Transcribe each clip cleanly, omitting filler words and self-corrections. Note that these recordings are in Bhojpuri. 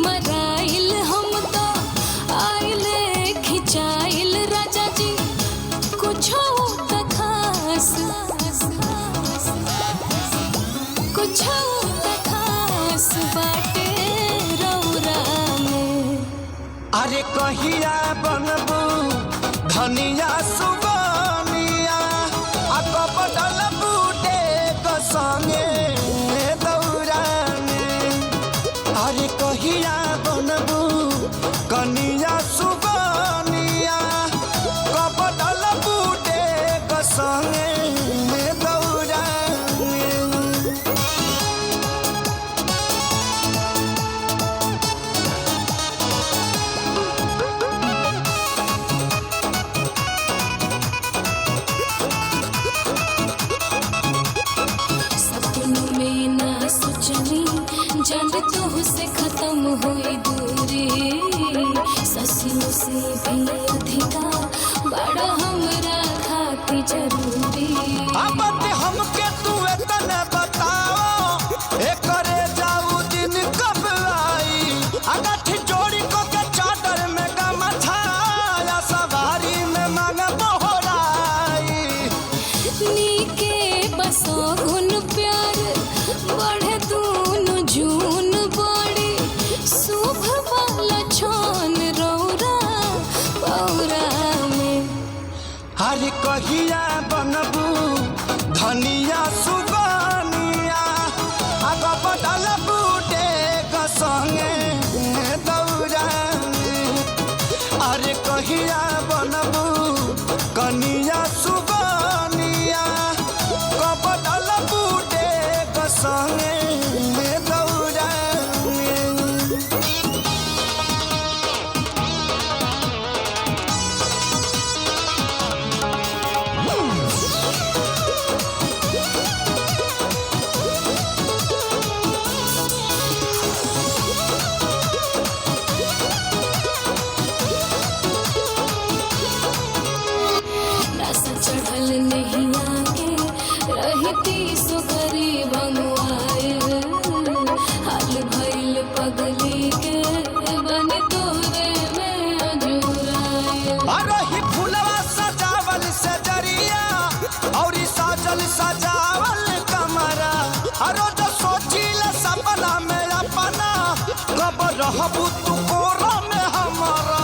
मराइल हम तो आइले खिंचाइल राजा जी कुछो त खास कुछो त खास बाटे रौरा में। अरे कहिया बनबू धनिया सुगनिया आ कब डलबू डेग संगे दौरा में। अरे कहिया बनबू कनिया सुगनिया कब डलबू डेग संगे दौरा में। सपनों में ना सोचनी जब तुझसे खत्म हुई दूरी ससियों से भी अधिका बड़ा हमरा खाती जरूरी। अब हमके तू इतना बताओ एकरे जाऊ दिन कब आई अगठी जोड़ी को के चादर में गमछाया सवारी में मांग बोहराई। नीके बसो गुन प्यार बढ़े दूनु जून बड़ी शुभ वाला छोन रौरा पौरा में। हर कहिया बनबू धनिया सुगनिया आग बदलबू डेग संगे दौरा में। अरे कहिया बनबू कनिया सुगनिया कब डलबू डेग संगे दौरा में। रस चढ़ल नहीं आगे रहती सो गरीब हाल भइल पगली के बन तोरे में अजूराए। अरही फुलवा सजावल से जरिया और साजल सजावल कमरा अरो जो सोचिल सपना में अपना कब रहबू तू कोरा में हमारा।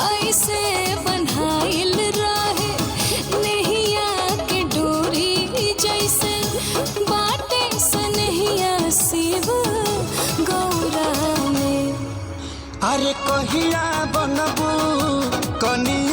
ऐसे बन्हाइल रहे नैया के डोरी जैसे बाटे सनहिया शिव गौरा में। अरे कहिया बनबू कनिया